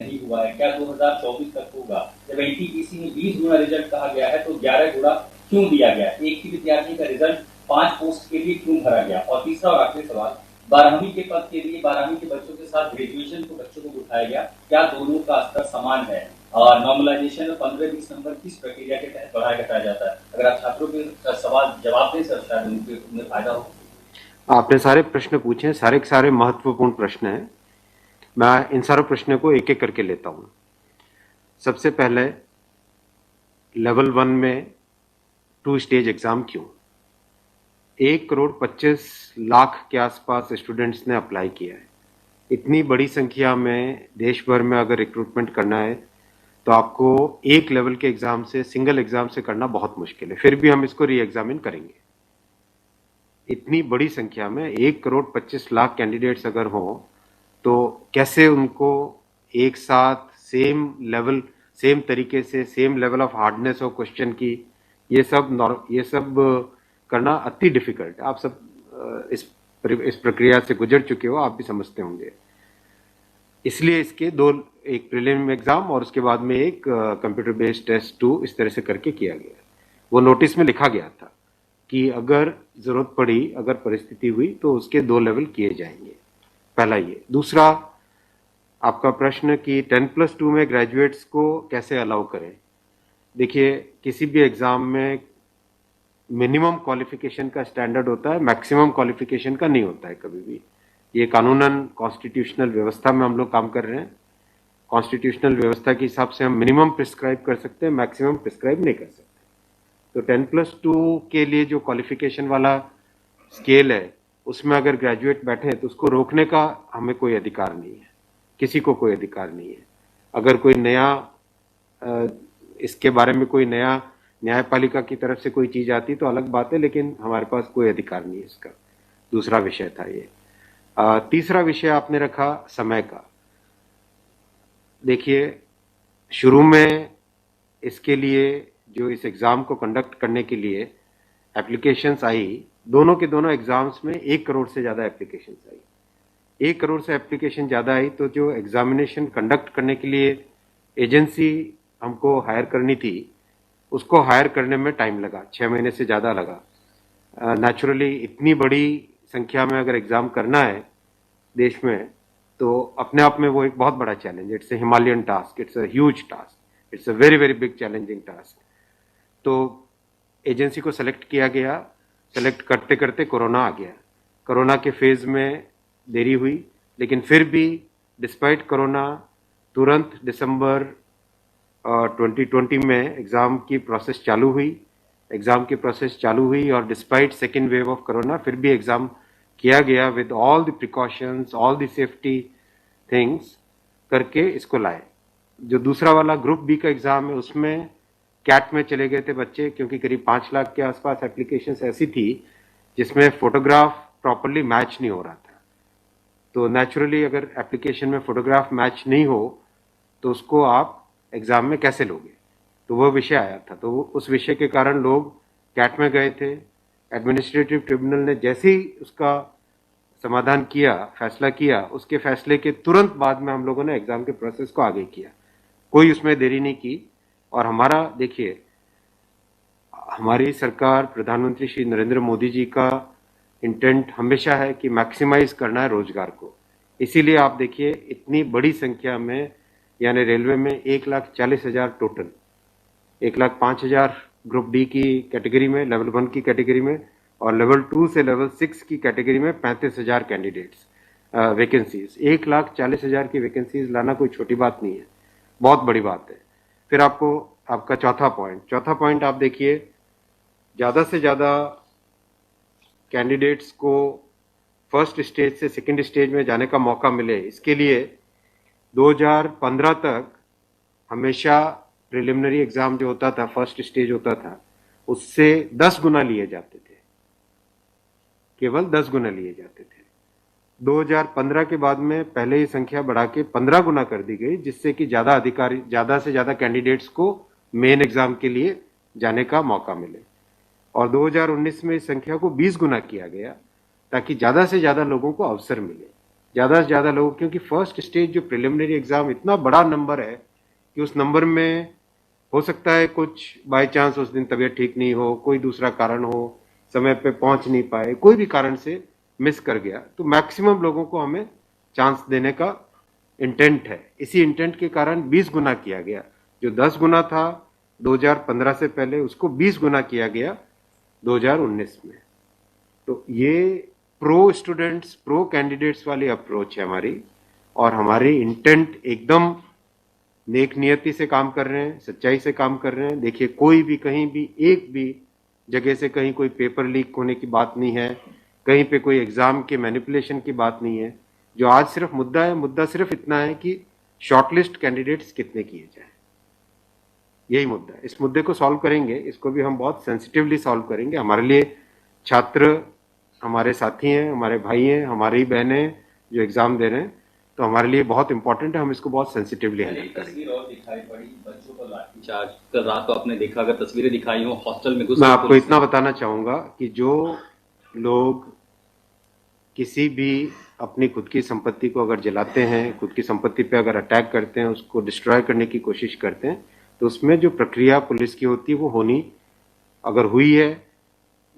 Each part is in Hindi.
नहीं हुआ है, क्या 2024 तक होगा? जब एनटीपीसी में 20 गुना रिजल्ट कहा गया है तो 11 गुना क्यों दिया गया? एक ही विद्यार्थी का रिजल्ट 5 पोस्ट के लिए क्यों भरा गया? और तीसरा और आखिरी सवाल, 12वीं के पद के लिए 12वीं के बच्चों के साथ ग्रेजुएशन के बच्चों को उठाया गया, क्या दोनों का स्तर समान है? और नॉर्मलाइजेशन में 15-20 नंबर किस प्रक्रिया के तहत बढ़ाया घटाया जाता है? अगर आप छात्रों के सवाल जवाब दें सर, शायद उनमें फायदा हो। आपने सारे प्रश्न पूछे हैं, सारे के सारे महत्वपूर्ण प्रश्न हैं। मैं इन सारे प्रश्नों को एक एक करके लेता हूं। सबसे पहले, लेवल 1 में 2 स्टेज एग्जाम क्यों? 1,25,00,000 के आसपास स्टूडेंट्स ने अप्लाई किया है। इतनी बड़ी संख्या में देश भर में अगर रिक्रूटमेंट करना है तो आपको एक लेवल के एग्जाम से, सिंगल एग्जाम से करना बहुत मुश्किल है। फिर भी हम इसको री एग्जामिन करेंगे। इतनी बड़ी संख्या में 1,25,00,000 कैंडिडेट्स अगर हो तो कैसे उनको एक साथ सेम तरीके से, same level of hardness of question की, ये सब करना अति डिफिकल्ट। आप सब इस प्रक्रिया से गुजर चुके हो, आप भी समझते होंगे। इसलिए इसके दो, एक प्रीलिम एग्जाम और उसके बाद में एक कंप्यूटर बेस्ड टेस्ट 2, इस तरह से करके किया गया। वो नोटिस में लिखा गया था कि अगर जरूरत पड़ी, अगर परिस्थिति हुई तो उसके 2 लेवल किए जाएंगे। पहला ये। दूसरा, आपका प्रश्न कि 10+2 में ग्रेजुएट्स को कैसे अलाउ करें। देखिए, किसी भी एग्जाम में मिनिमम क्वालिफिकेशन का स्टैंडर्ड होता है, मैक्सिमम क्वालिफिकेशन का नहीं होता है कभी भी। ये कानूनन कॉन्स्टिट्यूशनल व्यवस्था में हम लोग काम कर रहे हैं। कॉन्स्टिट्यूशनल व्यवस्था के हिसाब से हम मिनिमम प्रिस्क्राइब कर सकते हैं, मैक्सिमम प्रिस्क्राइब नहीं कर सकते। तो 10+2 के लिए जो क्वालिफिकेशन वाला स्केल है, उसमें अगर ग्रेजुएट बैठे हैं तो उसको रोकने का हमें कोई अधिकार नहीं है, किसी को कोई अधिकार नहीं है। अगर कोई नया इसके बारे में कोई नया न्यायपालिका की तरफ से कोई चीज आती तो अलग बात है, लेकिन हमारे पास कोई अधिकार नहीं है इसका। दूसरा विषय था ये। तीसरा विषय आपने रखा समय का। देखिए, शुरू में इसके लिए, जो इस एग्जाम को कंडक्ट करने के लिए एप्लीकेशंस आई, दोनों के दोनों एग्जाम्स में 1 करोड़ से ज्यादा एप्लीकेशंस आई। 1 करोड़ से एप्लीकेशन ज्यादा आई तो जो एग्जामिनेशन कंडक्ट करने के लिए एजेंसी हमको हायर करनी थी, उसको हायर करने में टाइम लगा, 6 महीने से ज्यादा लगा। नेचुरली इतनी बड़ी संख्या में अगर एग्जाम करना है देश में, तो अपने आप में वो एक बहुत बड़ा challenge. It's a Himalayan task, it's a huge task, it's a very very big challenging task. तो एजेंसी को सेलेक्ट किया गया। सेलेक्ट करते करते कोरोना आ गया। कोरोना के फेज में देरी हुई, लेकिन फिर भी डिस्पाइट कोरोना तुरंत दिसंबर 2020 में एग्ज़ाम की प्रोसेस चालू हुई। एग्ज़ाम की प्रोसेस चालू हुई और despite second wave of corona फिर भी एग्ज़ाम किया गया with all the precautions, all the safety things करके इसको लाए। जो दूसरा वाला ग्रुप बी का एग्ज़ाम है, उसमें कैट में चले गए थे बच्चे, क्योंकि करीब 5 लाख के आसपास एप्लीकेशंस ऐसी थी जिसमें फोटोग्राफ प्रॉपरली मैच नहीं हो रहा था। तो नेचुरली अगर एप्लीकेशन में फोटोग्राफ मैच नहीं हो तो उसको आप एग्जाम में कैसे लोगे। तो वो विषय आया था। तो उस विषय के कारण लोग कैट में गए थे। एडमिनिस्ट्रेटिव ट्रिब्यूनल ने जैसे ही उसका समाधान किया, फैसला किया, उसके फैसले के तुरंत बाद में हम लोगों ने एग्जाम के प्रोसेस को आगे किया। कोई उसमें देरी नहीं की। और हमारा, देखिए, हमारी सरकार, प्रधानमंत्री श्री नरेंद्र मोदी जी का इंटेंट हमेशा है कि मैक्सिमाइज करना है रोजगार को। इसीलिए आप देखिए, इतनी बड़ी संख्या में, यानी रेलवे में 1,40,000 टोटल, 1,05,000 ग्रुप डी की कैटेगरी में, लेवल 1 की कैटेगरी में, और लेवल 2 से लेवल 6 की कैटेगरी में 35,000 कैंडिडेट्स वैकेंसीज। 1,40,000 की वैकेंसीज लाना कोई छोटी बात नहीं है, बहुत बड़ी बात है। फिर आपका चौथा पॉइंट आप देखिए, ज्यादा से ज्यादा कैंडिडेट्स को फर्स्ट स्टेज से सेकंड स्टेज में जाने का मौका मिले, इसके लिए 2015 तक हमेशा प्रिलिमिनरी एग्जाम जो होता था, फर्स्ट स्टेज होता था, उससे 10 गुना लिए जाते थे, केवल 10 गुना लिए जाते थे। 2015 के बाद में पहले ही संख्या बढ़ा के 15 गुना कर दी गई, जिससे कि ज्यादा से ज्यादा कैंडिडेट्स को मेन एग्जाम के लिए जाने का मौका मिले। और 2019 में इस संख्या को 20 गुना किया गया, ताकि ज्यादा से ज्यादा लोगों को अवसर मिले। ज़्यादा से ज़्यादा लोग, क्योंकि फर्स्ट स्टेज जो प्रिलिमिनरी एग्ज़ाम इतना बड़ा नंबर है कि उस नंबर में हो सकता है कुछ बाय चांस उस दिन तबीयत ठीक नहीं हो, कोई दूसरा कारण हो, समय पे पहुंच नहीं पाए, कोई भी कारण से मिस कर गया, तो मैक्सिमम लोगों को हमें चांस देने का इंटेंट है। इसी इंटेंट के कारण 20 गुना किया गया। जो 10 गुना था 2015 से पहले, उसको 20 गुना किया गया 2019 में। तो ये प्रो स्टूडेंट्स, प्रो कैंडिडेट्स वाली अप्रोच है हमारी, और हमारी इंटेंट एकदम नेक नियति से काम कर रहे हैं, सच्चाई से काम कर रहे हैं। देखिए, कोई भी कहीं भी एक भी जगह से कहीं कोई पेपर लीक होने की बात नहीं है, कहीं पे कोई एग्जाम के मैनिपुलेशन की बात नहीं है। जो आज सिर्फ मुद्दा है, मुद्दा सिर्फ इतना है कि शॉर्टलिस्ट कैंडिडेट्स कितने किए जाए, यही मुद्दा है। इस मुद्दे को सॉल्व करेंगे, इसको भी हम बहुत सेंसिटिवली सॉल्व करेंगे। हमारे लिए छात्र हमारे साथी हैं, हमारे भाई हैं, हमारी बहनें जो एग्जाम दे रहे हैं, तो हमारे लिए बहुत इंपॉर्टेंट है। हम इसको बहुत सेंसिटिवली हैंडल एक करेंगे। तस्वीर और दिखाई पड़ी, बच्चों को लाठीचार्ज। कल रात को आपने देखा, अगर तस्वीरें दिखाई हो हॉस्टल में घुस, मैं आपको इतना बताना चाहूंगा कि जो लोग किसी भी अपनी खुद की संपत्ति को अगर जलाते हैं, खुद की संपत्ति पे अगर अटैक करते हैं, उसको डिस्ट्रॉय करने की कोशिश करते हैं, तो उसमें जो प्रक्रिया पुलिस की होती है वो होनी, अगर हुई है,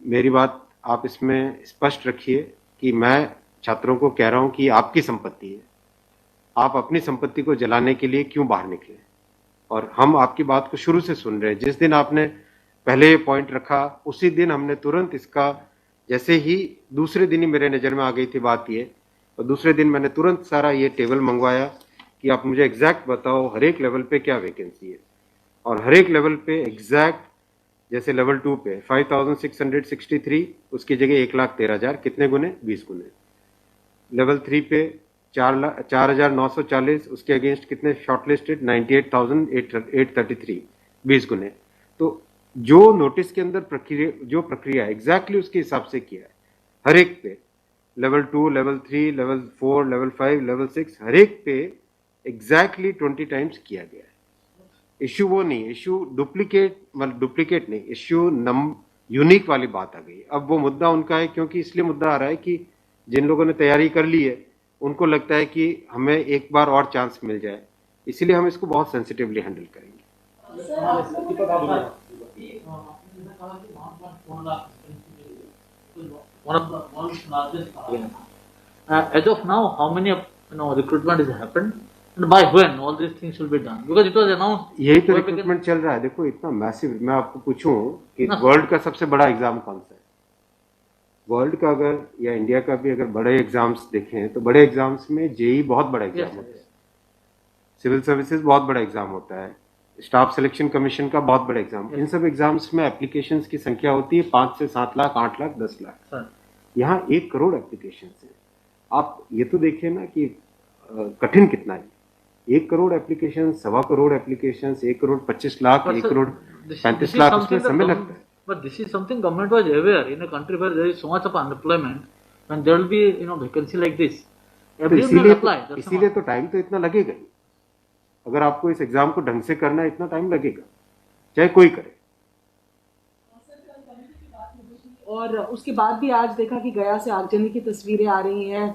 मेरी बात आप इसमें स्पष्ट रखिए कि मैं छात्रों को कह रहा हूं कि आपकी संपत्ति है, आप अपनी संपत्ति को जलाने के लिए क्यों बाहर निकले। और हम आपकी बात को शुरू से सुन रहे हैं। जिस दिन आपने पहले पॉइंट रखा, उसी दिन हमने तुरंत इसका, जैसे ही दूसरे दिन ही मेरे नज़र में आ गई थी बात ये, और दूसरे दिन मैंने तुरंत सारा ये टेबल मंगवाया कि आप मुझे एग्जैक्ट बताओ हर एक लेवल पे क्या वैकेंसी है, और हर एक लेवल पे एग्जैक्ट, जैसे लेवल 2 पे 5663, उसकी जगह 1,13,000, कितने गुने? 20 गुने। लेवल 3 पे 4,940, उसके अगेंस्ट कितने शॉर्टलिस्टेड? 98,833, 20 गुने। तो जो नोटिस के अंदर प्रक्रिया एग्जैक्टली उसके हिसाब से किया है, हर एक पे, level 2, level 3, level 4, level 5, level 6, हर एक पे एग्जैक्टली 20 टाइम्स किया गया है। इश्यू वो नहीं, इश्यू डुप्लीकेट नहीं, इश्यू यूनिक वाली बात आ गई। अब वो मुद्दा उनका है, क्योंकि इसलिए मुद्दा आ रहा है कि जिन लोगों ने तैयारी कर ली है उनको लगता है कि हमें एक बार और चांस मिल जाए, इसीलिए हम इसको बहुत सेंसिटिवली हैंडल करेंगे। As of now, how many recruitment has happened, and by when all these things will be done? Because it was announced. यही तो रिक्रूटमेंट चल रहा है। देखो, इतना मैसिव, मैं आपको पूछूं कि वर्ल्ड का सबसे बड़ा एग्जाम कौन सा है? वर्ल्ड का अगर, या इंडिया का भी अगर बड़े एग्जाम्स देखें, तो बड़े एग्जाम्स में जेई बहुत बड़ा एग्जाम होता है, सिविल सर्विसेज बहुत बड़ा एग्जाम होता है, स्टाफ सिलेक्शन कमीशन का बहुत बड़ा एग्जाम। इन सब एग्जाम्स में एप्लीकेशंस की संख्या होती है 5 से 7 लाख, 8 लाख, 10 लाख। यहाँ 1 करोड़ एप्लीकेशंस है। आप ये तो देखिए ना कि कठिन कितना है। 1 करोड़ एप्लीकेशन, 1.25 करोड़ एप्लीकेशन, 1 करोड़ 25 लाख, 1 करोड़ 35 लाख, उसमें समय लगता है। But this is something government was aware in a country where there is so much of unemployment, when there will be vacancy like this, everyone will apply. इसीलिए तो टाइम तो इतना लगेगा ही। अगर आपको इस एग्जाम को ढंग से करना है, इतना टाइम लगेगा, चाहे कोई करे। और उसके बाद भी आज देखा कि गया से आगजनी की तस्वीरें आ रही हैं।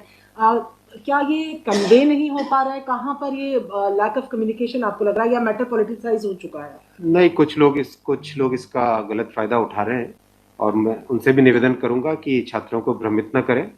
क्या ये कन्वे नहीं हो पा रहा है? कहाँ पर ये लैक ऑफ कम्युनिकेशन आपको लग रहा है, या मैटर पॉलिटिसाइज हो चुका है? नहीं, कुछ लोग इसका गलत फायदा उठा रहे हैं, और मैं उनसे भी निवेदन करूंगा कि छात्रों को भ्रमित न करें,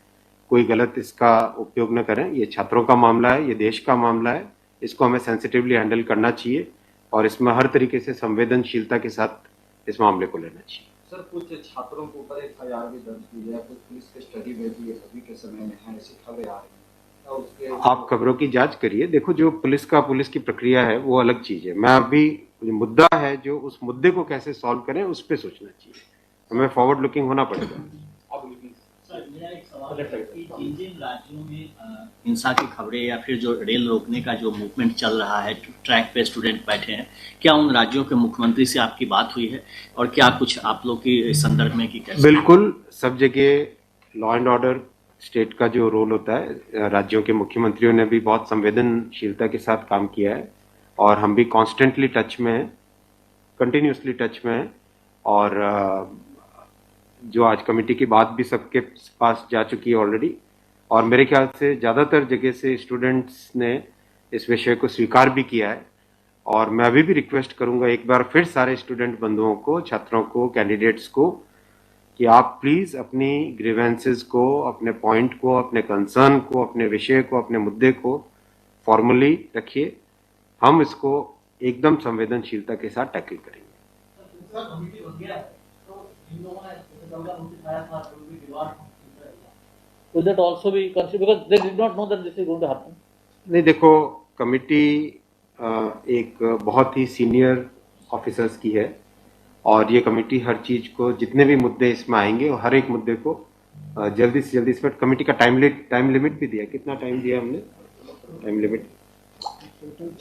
कोई गलत इसका उपयोग न करें। ये छात्रों का मामला है, ये देश का मामला है, इसको हमें सेंसिटिवली हैंडल करना चाहिए, और इसमें हर तरीके से संवेदनशीलता के साथ इस मामले को लेना चाहिए। सर, कुछ छात्रों के ऊपर FIR भी दर्ज की है, कुछ पुलिस के स्टडी में भी अभी के समय में है, ऐसी खबरें आ रही हैं। आप खबरों की जांच करिए। देखो, जो पुलिस की प्रक्रिया है वो अलग चीज है। मैं अभी, मुद्दा है जो, उस मुद्दे को कैसे सॉल्व करें उस पर सोचना चाहिए, हमें फॉरवर्ड लुकिंग होना पड़ेगा। सर, मेरा एक सवाल है कि जिन राज्यों में हिंसा की खबरें या फिर जो रेल रोकने का जो मूवमेंट चल रहा है, ट्रैक पे स्टूडेंट बैठे हैं, क्या उन राज्यों के मुख्यमंत्री से आपकी बात हुई है, और क्या कुछ आप लोग की संदर्भ में कि कैसे? बिल्कुल, सब जगह लॉ एंड ऑर्डर स्टेट का जो रोल होता है, राज्यों के मुख्यमंत्रियों ने भी बहुत संवेदनशीलता के साथ काम किया है, और हम भी कॉन्स्टेंटली टच में हैं, कंटिन्यूसली टच में हैं। और जो आज कमेटी की बात भी सबके पास जा चुकी है ऑलरेडी, और मेरे ख्याल से ज़्यादातर जगह से स्टूडेंट्स ने इस विषय को स्वीकार भी किया है। और मैं अभी भी रिक्वेस्ट करूंगा एक बार फिर सारे स्टूडेंट बंधुओं को, छात्रों को, कैंडिडेट्स को कि आप प्लीज़ अपनी ग्रीवेंसेस को, अपने पॉइंट को, अपने कंसर्न को, अपने विषय को, अपने मुद्दे को फॉर्मली रखिए। हम इसको एकदम संवेदनशीलता के साथ टैकल करेंगे। Will that also be considered because they did not know that this is going to happen? नहीं, देखो, कमिटी एक बहुत ही सीनियर ऑफिसर्स की है और ये कमेटी हर चीज को, जितने भी मुद्दे इसमें आएंगे और हर एक मुद्दे को जल्दी से जल्दी, इसमें कमेटी का टाइम लिमिट भी दिया। कितना टाइम दिया हमने? टाइम लिमिट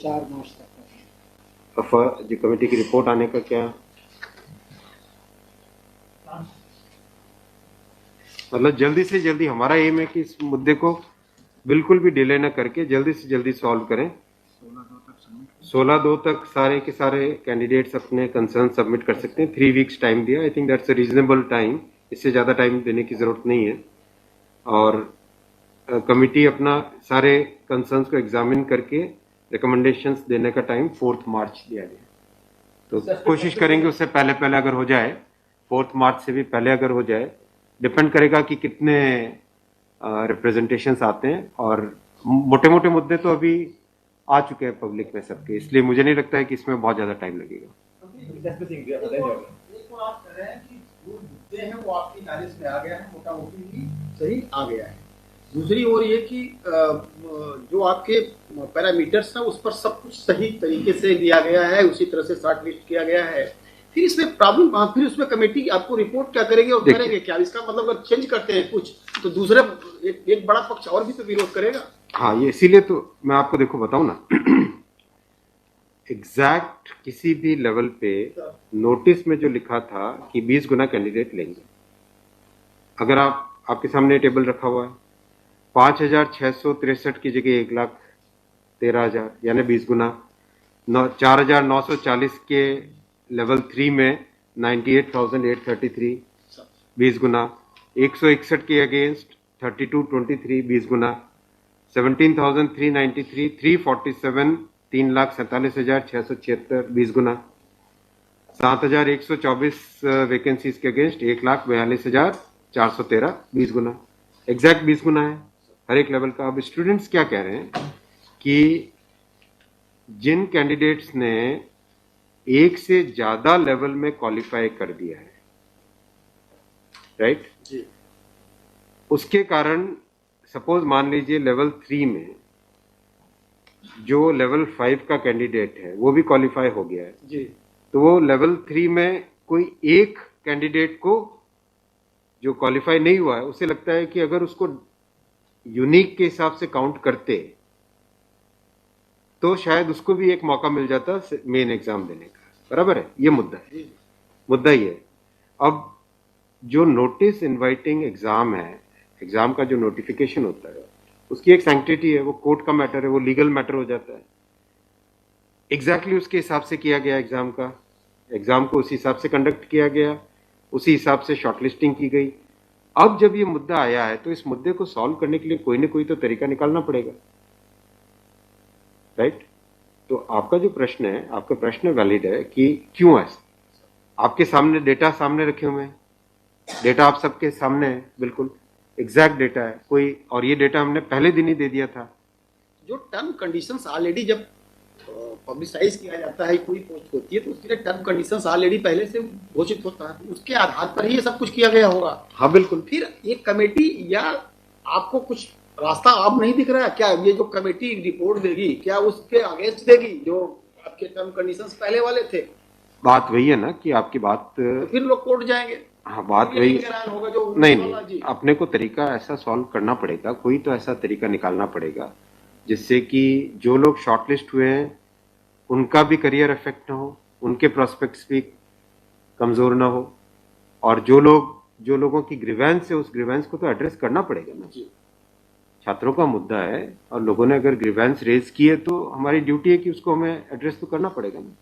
4 मार्च तक। जो कमेटी की रिपोर्ट आने का क्या मतलब, जल्दी से जल्दी हमारा एम है कि इस मुद्दे को बिल्कुल भी डिले न करके जल्दी से जल्दी सॉल्व करें। 16/2 तक सारे के सारे कैंडिडेट्स अपने कंसर्न सबमिट कर सकते हैं। 3 वीक्स टाइम दिया। I think that's a reasonable time. इससे ज़्यादा टाइम देने की ज़रूरत नहीं है। और कमिटी अपना सारे कंसर्न्स को एग्जामिन करके रिकमेंडेशंस देने का टाइम 4 मार्च दिया गया। तो कोशिश करेंगे उससे पहले अगर हो जाए, 4 मार्च से भी पहले अगर हो जाए। डिपेंड करेगा कि कितने रिप्रेजेंटेशंस आते हैं। और मोटे मोटे मुद्दे तो अभी आ चुके हैं पब्लिक में सबके, इसलिए मुझे नहीं लगता है कि इसमें बहुत ज़्यादा टाइम लगेगा। मुद्दे हैं वो आपकी नॉलेज में आ गया है, मोटा मोटी सही आ गया है। दूसरी ओर ये कि जो आपके पैरामीटर्स हैं उस पर सब कुछ सही तरीके से दिया गया है, उसी तरह से शॉर्ट लिस्ट किया गया है। फिर इसमें प्रॉब्लम, फिर उसमें कमेटी आपको रिपोर्ट क्या करेगी और करेंगे क्या? इसका मतलब अगर चेंज करते हैं कुछ तो दूसरे एक बड़ा पक्ष और भी तो विरोध करेगा। हाँ, ये इसीलिए तो मैं आपको देखो बताऊं ना, एग्जैक्ट किसी भी लेवल पे नोटिस में जो लिखा था कि 20 गुना कैंडिडेट लेंगे, अगर आपके सामने टेबल रखा हुआ है, 5,663 की जगह 1,13,000 यानी 20 गुना, 4,940 के लेवल 3 में 98,833 20 गुना, 161 के अगेंस्ट 3223 20 गुना, 17,393 347 3,47,676 20 गुना, 7,124 वैकेंसीज के अगेंस्ट 1,42,413 20 गुना। एग्जैक्ट 20 गुना है हर एक लेवल का। अब स्टूडेंट्स क्या कह रहे हैं कि जिन कैंडिडेट्स ने एक से ज्यादा लेवल में क्वालिफाई कर दिया है, राइट जी, उसके कारण सपोज मान लीजिए लेवल 3 में जो लेवल 5 का कैंडिडेट है वो भी क्वालिफाई हो गया है जी, तो वो लेवल 3 में कोई एक कैंडिडेट को जो क्वालिफाई नहीं हुआ है, उसे लगता है कि अगर उसको यूनिक के हिसाब से काउंट करते तो शायद उसको भी एक मौका मिल जाता मेन एग्जाम देने का। बराबर है, ये मुद्दा है, मुद्दा ही है। अब जो नोटिस इनवाइटिंग एग्जाम है, एग्जाम का जो नोटिफिकेशन होता है उसकी एक सैंक्टिटी है, वो कोर्ट का मैटर है, वो लीगल मैटर हो जाता है। एग्जैक्टली उसके हिसाब से किया गया एग्जाम का, एग्जाम को उसी हिसाब से कंडक्ट किया गया, उसी हिसाब से शॉर्टलिस्टिंग की गई। अब जब ये मुद्दा आया है तो इस मुद्दे को सॉल्व करने के लिए कोई ना कोई तो तरीका निकालना पड़ेगा, राइट? तो आपका जो प्रश्न है, आपका प्रश्न वैलिड है कि क्यों है। आपके सामने डेटा सामने रखे हुए हैं, डेटा आप सबके सामने है, बिल्कुल एग्जैक्ट डेटा है कोई, और ये डेटा हमने पहले दिन ही दे दिया था। जो टर्म कंडीशंस ऑलरेडी जब पब्लिसाइज किया जाता है, कोई पोस्ट होती है तो उसके लिए टर्म कंडीशंस ऑलरेडी पहले से घोषित होता है, उसके आधार पर ही ये सब कुछ किया गया होगा। हाँ बिल्कुल। फिर एक कमेटी या आपको कुछ रास्ता आप नहीं दिख रहा है क्या? ये जो कमेटी रिपोर्ट देगी क्या उसके अगेंस्ट देगी जो आपके टर्म कंडीशंस पहले वाले थे? बात वही है ना कि आपकी बात तो फिर लोग कोर्ट जाएंगे। हाँ, बात वही होगा जो नहीं, अपने को तरीका ऐसा सॉल्व करना पड़ेगा, कोई तो ऐसा तरीका निकालना पड़ेगा जिससे कि जो लोग शॉर्टलिस्ट हुए हैं उनका भी करियर इफेक्ट ना हो, उनके प्रोस्पेक्ट्स भी कमजोर ना हो, और जो लोगों की ग्रीवेंस है उस ग्रीवेंस को तो एड्रेस करना पड़ेगा ना। छात्रों का मुद्दा है और लोगों ने अगर ग्रीवेंस रेज की है तो हमारी ड्यूटी है कि उसको हमें एड्रेस तो करना पड़ेगा ना।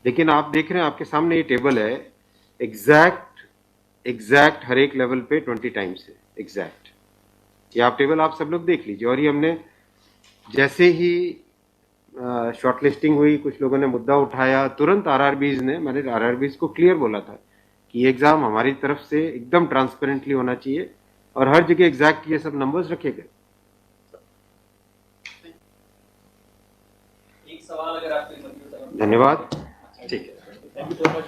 लेकिन आप देख रहे हैं आपके सामने ये टेबल है, एग्जैक्ट हर एक लेवल पे 20 टाइम्स है एग्जैक्ट। ये आप टेबल आप सब लोग देख लीजिए। और ये हमने जैसे ही शॉर्टलिस्टिंग हुई, कुछ लोगों ने मुद्दा उठाया, तुरंत मैंने आरआरबीज को क्लियर बोला था कि ये एग्जाम हमारी तरफ से एकदम ट्रांसपेरेंटली होना चाहिए और हर जगह एग्जैक्ट ये सब नंबर्स रखे गए। एक सवाल अगर आपको धन्यवाद। ठीक है, थैंक यू सो मच।